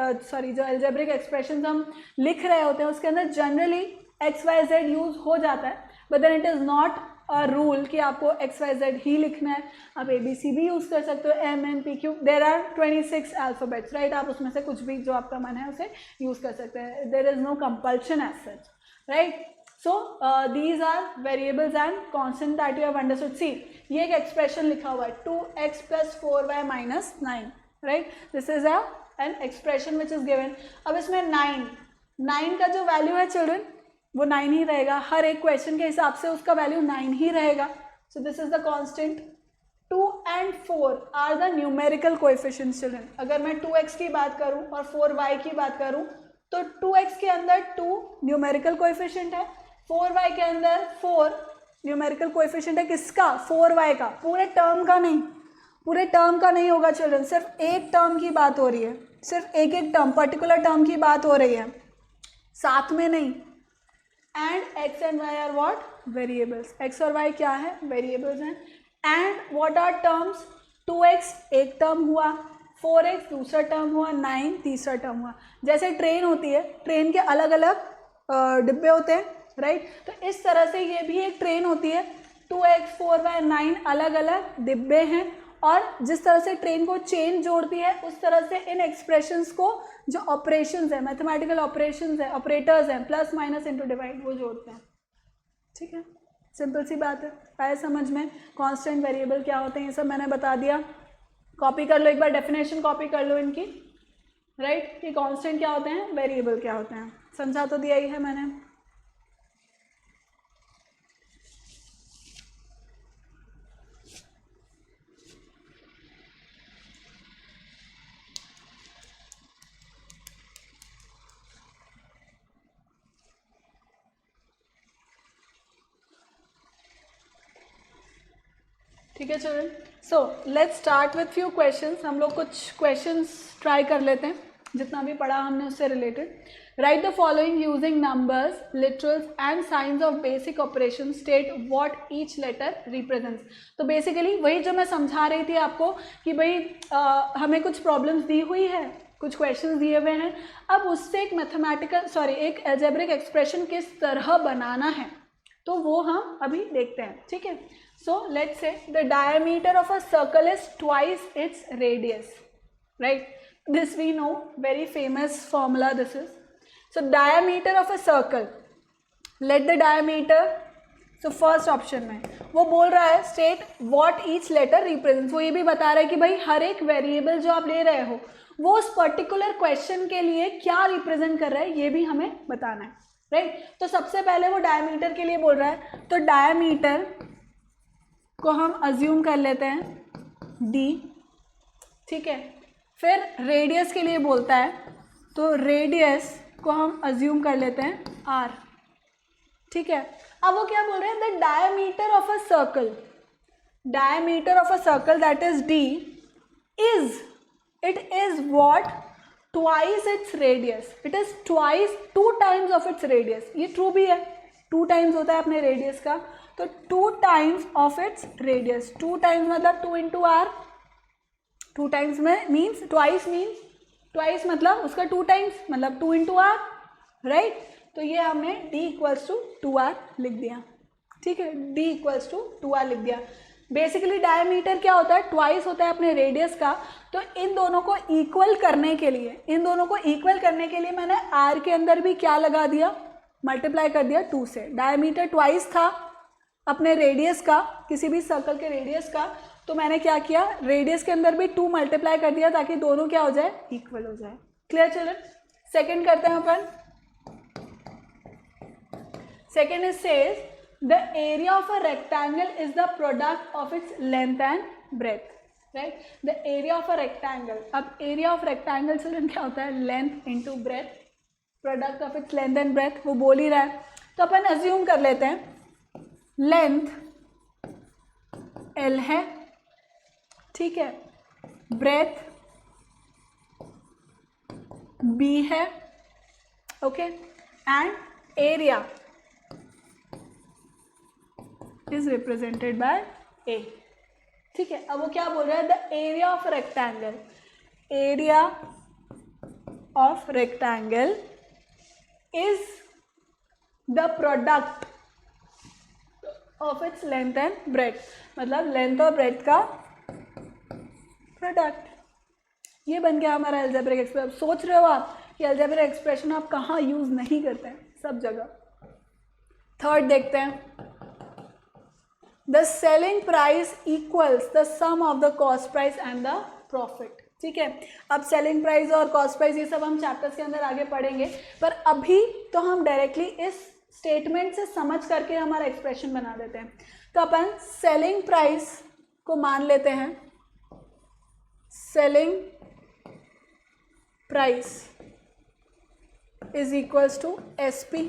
जो एल्जेब्रिक एक्सप्रेशन हम लिख रहे होते हैं उसके अंदर जनरली XYZ यूज़ हो जाता है, but then it is not a rule कि आपको XYZ ही लिखना है। आप ABC भी यूज़ कर सकते हो, MNPQ, there are 26 alphabets, right. आप उसमें से कुछ भी जो आपका मन है उसे यूज़ कर सकते हैं, there is no compulsion as such, right. So these are variables and constant that you have understood. See, ये एक एक्सप्रेशन लिखा हुआ है 2x + 4y - 9, right. This is an expression which is given. अब इसमें 9 का जो वैल्यू है चिल्ड्रन वो 9 ही रहेगा, हर एक क्वेश्चन के हिसाब से उसका वैल्यू 9 ही रहेगा। So this is the constant. 2 and 4 are the numerical coefficients children. अगर मैं 2x की बात करूं और 4y की बात करूं तो 2x के अंदर 2 न्यूमेरिकल कोएफिशिएंट है, 4y के अंदर 4 न्यूमेरिकल कोएफिशिएंट है। किसका? 4y का, पूरे टर्म का नहीं, पूरे टर्म का नहीं होगा चिल्ड्रन, सिर्फ एक टर्म की बात हो रही है, सिर्फ एक टर्म, पर्टिकुलर टर्म की बात हो रही है, साथ में नहीं। And x and y are what? Variables. x और y क्या है? वेरिएबल्स हैं। And what are terms? 2x एक टर्म हुआ, 4x दूसरा टर्म हुआ, 9 तीसरा टर्म हुआ। जैसे ट्रेन होती है, ट्रेन के अलग अलग डिब्बे होते हैं, राइट। तो इस तरह से ये भी एक ट्रेन होती है, 2x 4y 9 अलग अलग डिब्बे हैं, और जिस तरह से ट्रेन को चेन जोड़ती है उस तरह से इन एक्सप्रेशंस को जो ऑपरेशंस है, मैथमेटिकल ऑपरेशंस है, ऑपरेटर्स हैं, प्लस माइनस इंटू डिवाइड, वो जोड़ते हैं, ठीक है। सिंपल सी बात है, आया समझ में? कांस्टेंट वेरिएबल क्या होते हैं ये सब मैंने बता दिया। कॉपी कर लो, एक बार डेफिनेशन कॉपी कर लो इनकी, राइट, कि कांस्टेंट क्या होते हैं, वेरिएबल क्या होते हैं। समझा तो दिया ही है मैंने। ठीक है children, so let's start with few questions. हम लोग कुछ क्वेश्चंस ट्राई कर लेते हैं, जितना भी पढ़ा हमने उससे related. Write the following using numbers, literals and signs of basic operation, state what each letter represents. तो बेसिकली वही जो मैं समझा रही थी आपको कि भाई हमें कुछ प्रॉब्लम्स दी हुई है, कुछ क्वेश्चन दिए हुए हैं, अब उससे एक अलजेब्रिक एक्सप्रेशन किस तरह बनाना है तो वो हम अभी देखते हैं, ठीक है। So let's say the diameter of a circle is twice its radius, right, this we know, very famous formula this is. So diameter of a circle, let the diameter, so first option में वो बोल रहा है state what each letter represents, वो ये भी बता रहा है कि भाई हर एक वेरिएबल जो आप ले रहे हो वो उस पर्टिकुलर क्वेश्चन के लिए क्या रिप्रेजेंट कर रहा है ये भी हमें बताना है, राइट। तो सबसे पहले वो डायमीटर के लिए बोल रहा है, तो डायमीटर को हम अज्यूम कर लेते हैं d, ठीक है। फिर रेडियस के लिए बोलता है, तो रेडियस को हम अज्यूम कर लेते हैं r, ठीक है। अब वो क्या बोल रहे हैं, the diameter of a circle, diameter of a circle that is d is, it is what, twice its radius, it is twice, 2 times of its radius, ये ट्रू भी है, 2 टाइम्स होता है अपने रेडियस का, तो 2 times of its radius, 2 times मतलब 2 into are, 2 times में मीन्स ट्वाइस मतलब उसका 2 टाइम्स मतलब 2 इंटू आर, राइट। तो ये हमने d इक्वल्स टू 2r लिख दिया, ठीक है, d इक्वल्स टू 2r लिख दिया। बेसिकली डायमीटर क्या होता है, ट्वाइस होता है अपने रेडियस का, तो इन दोनों को इक्वल करने के लिए मैंने r के अंदर भी क्या लगा दिया, मल्टीप्लाई कर दिया 2 से। डायमीटर ट्वाइस था अपने रेडियस का, किसी भी सर्कल के रेडियस का, तो मैंने क्या किया, रेडियस के अंदर भी 2 मल्टीप्लाई कर दिया ताकि दोनों क्या हो जाए, इक्वल हो जाए। Clear children. सेकेंड करते हैं अपन, second is says the area of a rectangle is the product of its length and breadth, right, the area of a rectangle. अब एरिया ऑफ रेक्टेंगल चिल्ड्रन क्या होता है, length into breadth, product of its length and breadth, वो बोल ही रहा है। तो अपन assume कर लेते हैं लेंथ L है, ठीक है, ब्रेथ B है, okay, and area is represented by A, ठीक है। अब वो क्या बोल रहा है, the area of rectangle, area of rectangle is the product of its length and breadth, मतलब लेंथ और ब्रेथ का प्रोडक्ट। ये बन गया हमारा अलजेब्रिक एक्सप्रेशन। सोच रहे हो आप कि अलजेब्रिक एक्सप्रेशन आप कहाँ यूज नहीं करते हैं, सब जगह। थर्ड देखते हैं, the selling price equals the sum of the cost price and the profit, ठीक है। अब सेलिंग प्राइस और कॉस्ट प्राइस ये सब हम चैप्टर्स के अंदर आगे पढ़ेंगे, पर अभी तो हम डायरेक्टली इस स्टेटमेंट से समझ करके हमारा एक्सप्रेशन बना देते हैं। तो अपन सेलिंग प्राइस को मान लेते हैं, selling price is equals to SP,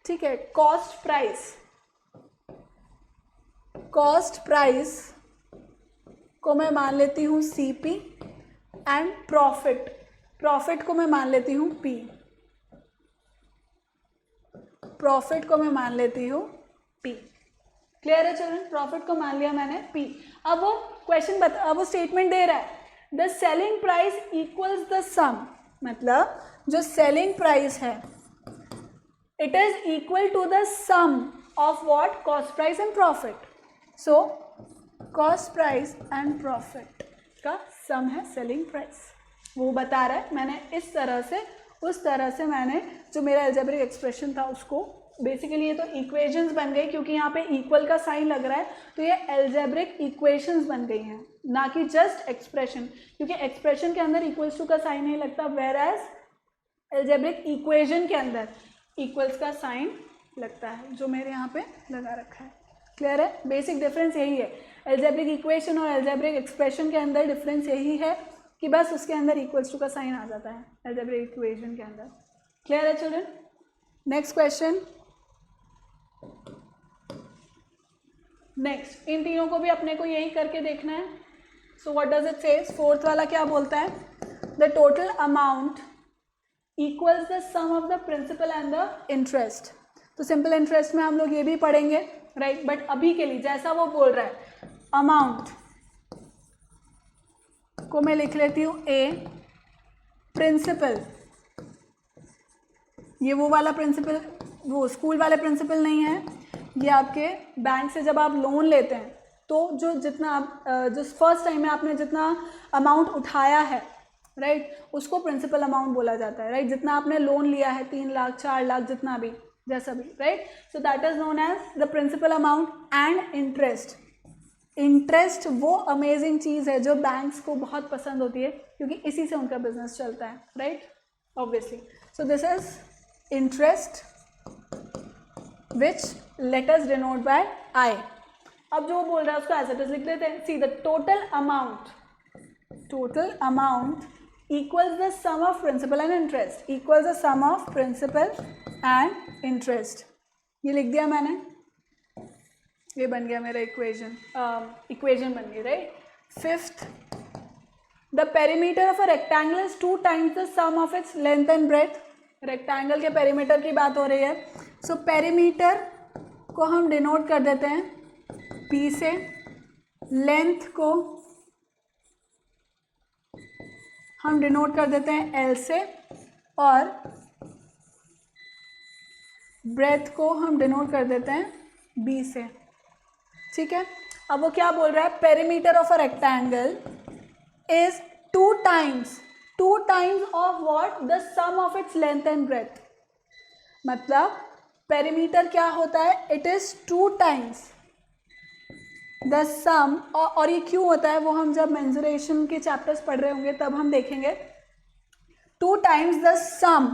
ठीक है। कॉस्ट प्राइस को मैं मान लेती हूँ CP एंड प्रॉफिट को मैं मान लेती हूँ P, प्रॉफिट को मैं मान लेती हूँ P। क्लियर है चिल्ड्रन, प्रॉफिट को मान लिया मैंने P। अब वो क्वेश्चन अब वो स्टेटमेंट दे रहा है, the selling price equals the sum, मतलब जो सेलिंग प्राइस है it is equal to the sum of what, cost price and profit. So cost price and profit का सम है सेलिंग प्राइस, वो बता रहा है। मैंने इस तरह से उस तरह से मैंने जो मेरा अलजेब्रिक एक्सप्रेशन था उसको, बेसिकली ये तो इक्वेशंस बन गई, क्योंकि यहाँ पे इक्वल का साइन लग रहा है तो ये अलजेब्रिक इक्वेशंस बन गई हैं, ना कि जस्ट एक्सप्रेशन, क्योंकि एक्सप्रेशन के अंदर इक्वल्स टू का साइन नहीं लगता, वेयर एज अलजेब्रिक इक्वेशन के अंदर इक्वल्स का साइन लगता है, जो मेरे यहाँ पे लगा रखा है। क्लियर है, बेसिक डिफरेंस यही है, अलजेब्रिक इक्वेशन और अलजेब्रिक एक्सप्रेशन के अंदर डिफरेंस यही है कि बस उसके अंदर इक्वल्स टू का साइन आ जाता है अलजेब्रिक इक्वेशन के अंदर। क्लियर है चिल्ड्रन। नेक्स्ट क्वेश्चन, नेक्स्ट इन तीनों को भी अपने को यही करके देखना है। So what does it says, fourth वाला क्या बोलता है, the total amount equals the sum of the principal and the interest. तो सिंपल इंटरेस्ट में हम लोग ये भी पढ़ेंगे, राइट, बट अभी के लिए जैसा वो बोल रहा है, अमाउंट को मैं लिख लेती हूँ A प्रिंसिपल, ये वो वाला प्रिंसिपल, वो स्कूल वाले प्रिंसिपल नहीं है, ये आपके बैंक से जब आप लोन लेते हैं तो जो जितना आप जो फर्स्ट टाइम में आपने जितना अमाउंट उठाया है, राइट, उसको प्रिंसिपल अमाउंट बोला जाता है, राइट, जितना आपने लोन लिया है 3 लाख 4 लाख जितना भी, जैसा भी, right, so that is known as the principal amount. And interest, interest वो अमेजिंग चीज़ है जो बैंक्स को बहुत पसंद होती है क्योंकि इसी से उनका बिजनेस चलता है, right, obviously. So this is interest which let us denote by I. अब जो बोल रहा है उसको एज इट इज लिख देते हैं। See the total amount equals the sum of principal and interest, equals the sum of principal and interest। ये लिख दिया मैंने, ये बन गया मेरा इक्वेशन बन गई, right. Fifth, the perimeter of a rectangle is 2 times the sum of its length and breadth। Rectangle के पेरीमीटर की बात हो रही है, सो पेरीमीटर को हम डिनोट कर देते हैं P से, लेंथ को हम डिनोट कर देते हैं L से, और ब्रेथ को हम डिनोट कर देते हैं B से, ठीक है। अब वो क्या बोल रहा है, perimeter of a rectangle is 2 times of what, the sum of its length and breadth. मतलब पेरीमीटर क्या होता है, it is 2 times the sum, और ये क्यों होता है वो हम जब मेंसुरेशन के चैप्टर्स पढ़ रहे होंगे तब हम देखेंगे। 2 times the sum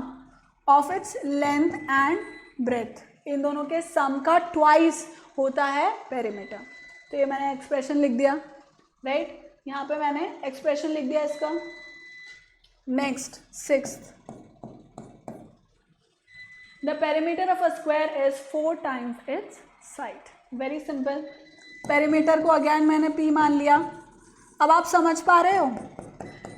of its length and breadth, इन दोनों के सम का ट्वाइस होता है पेरीमीटर। तो ये मैंने एक्सप्रेशन लिख दिया, राइट, यहाँ पे मैंने एक्सप्रेशन लिख दिया इसका। Next, sixth, the perimeter of a square is 4 times it's side. Very simple, perimeter को अगेन मैंने P मान लिया। अब आप समझ पा रहे हो,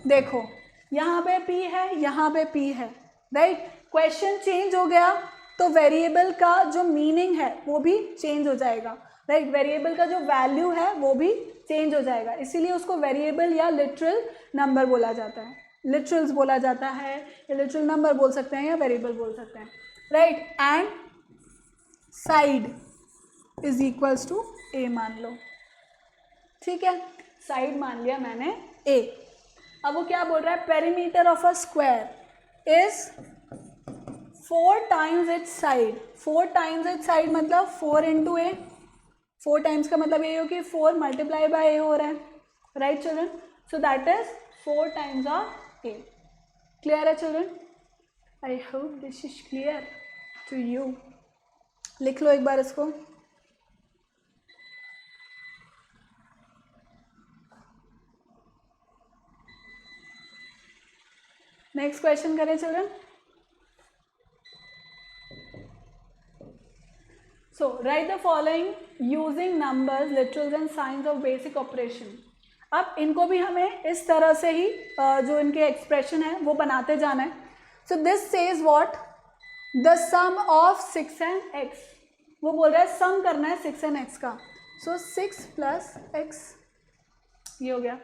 देखो यहाँ पे P है, यहाँ पे P है, राइट। क्वेश्चन चेंज हो गया तो वेरिएबल का जो मीनिंग है वो भी चेंज हो जाएगा, राइट, वेरिएबल का जो वैल्यू है वो भी चेंज हो जाएगा, इसीलिए उसको वेरिएबल या लिटरल नंबर बोला जाता है, लिटरल्स बोला जाता है, या लिटरल नंबर बोल सकते हैं या वेरिएबल बोल सकते हैं, right. And side is equals to A मान लो, ठीक है, साइड मान लिया मैंने A। अब वो क्या बोल रहा है, perimeter of a square is 4 times it's side. 4 times it's side मतलब 4 into A, 4 times का मतलब ये हो कि 4 multiply by A हो रहा है, right children, so that is 4 times of A। Clear है children? I hope this is clear to you. लिख लो एक बार इसको। नेक्स्ट क्वेश्चन करें children. So write the following using numbers, literals and signs of basic operation. अब इनको भी हमें इस तरह से ही जो इनके एक्सप्रेशन है वो बनाते जाना है। So this says what, the sum of 6 and x। वो बोल रहा है सम करना है 6 and x का, सो 6 + x, ये हो गया।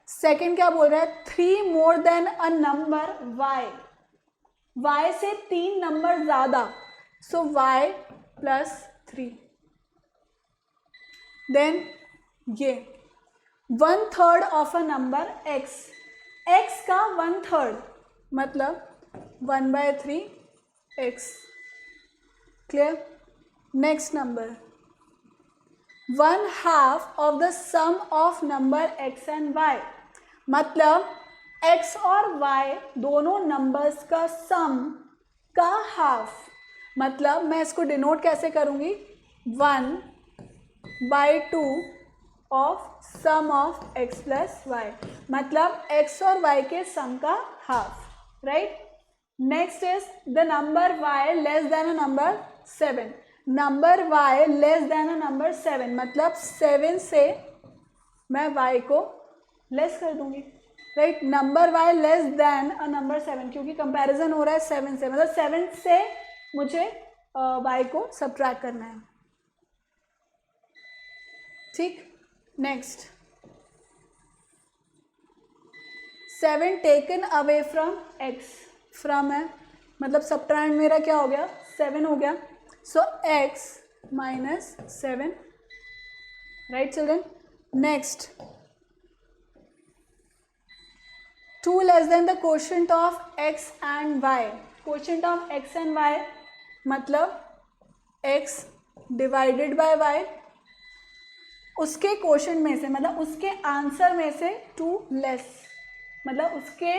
सेकेंड क्या बोल रहा है, 3 more than a number y, y से 3 नंबर ज्यादा, सो y + 3। देन ये 1/3 of a number x, x का 1/3 मतलब 1/3 x। Clear? Next number 1/2 of the sum of number x and y, मतलब x और y दोनों नंबर्स का सम का हाफ। मतलब मैं इसको डिनोट कैसे करूँगी, 1/2 of sum of x + y, मतलब x और y के सम का half, right. Next is the number y less than a number 7। Number y less than a number 7 मतलब 7 से मैं y को लेस कर दूंगी, right. Number y less than a number 7 क्योंकि कंपैरिजन हो रहा है 7 से, मतलब 7 से मुझे y को सब्ट्रैक्ट करना है, ठीक। Next 7 taken away from x, from है मतलब सब्ट्रैंड मेरा क्या हो गया 7 हो गया. सो x minus 7. Right children. Next 2 less than the quotient of x and y. Quotient of x and y मतलब x डिवाइडेड बाय y, उसके कोशेंट में से मतलब उसके आंसर में से 2 लेस, मतलब उसके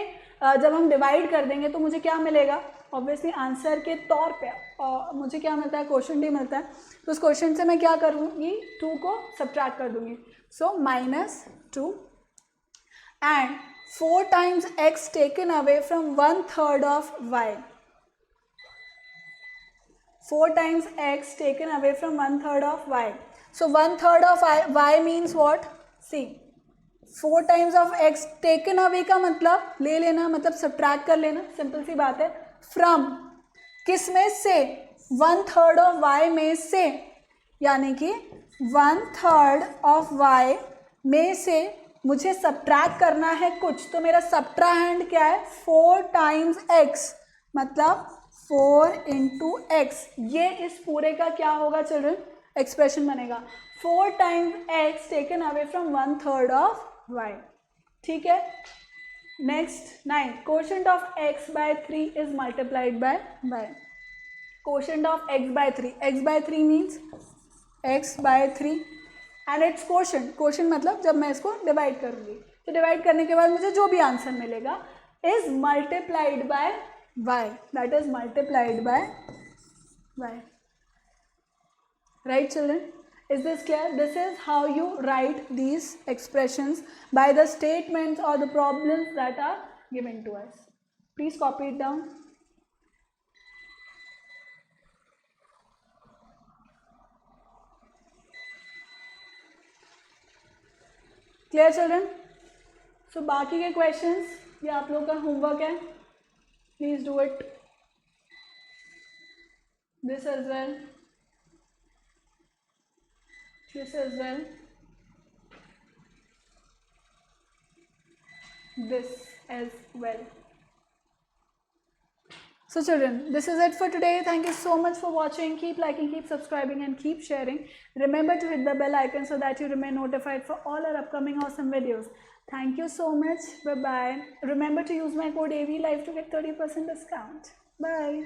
जब हम डिवाइड कर देंगे तो मुझे क्या मिलेगा, ऑब्वियसली आंसर के तौर पे मुझे क्या मिलता है, कोशेंट ही मिलता है. तो उस क्वेश्चन से मैं क्या करूँगी, 2 को सब्ट्रैक्ट कर दूंगी. सो -2 and 4 times x taken away from 1/3 of y. 4 times x taken away from 1/3 of y. So 1/3 of y means what? See, 4 times of x taken away का मतलब ले लेना, मतलब सब्ट्रैक्ट कर लेना, सिंपल सी बात है. फ्रॉम किस में से, 1/3 of y में से, यानी कि 1/3 of y में से मुझे सब्ट्रैक्ट करना है कुछ, तो मेरा सब्ट्रैंड क्या है 4 times x, मतलब 4 into x. ये इस पूरे का क्या होगा चिल्ड्रन, एक्सप्रेशन बनेगा. 4 times x taken away from 1/3 of y. ठीक है. Next 9. Quotient of x by 3 is multiplied by y. Quotient of x by 3, x by 3 means x by 3 and it's quotient. Quotient मतलब जब मैं इसको divide करूँगी, तो divide करने के बाद मुझे जो भी आंसर मिलेगा is multiplied by y, that is multiplied by y. Right children, is this clear? This is how you write these expressions by the statements or the problems that are given to us. Please copy it down. Clear children? So बाकी के questions ये आप लोग का homework है. Please do it. This as well. This as well. This as well. So children, this is it for today. Thank you so much for watching. Keep liking, keep subscribing and keep sharing. Remember to hit the bell icon so that you remain notified for all our upcoming awesome videos. Thank you so much. Bye bye. Remember to use my code AVLIVE to get 30% discount. Bye.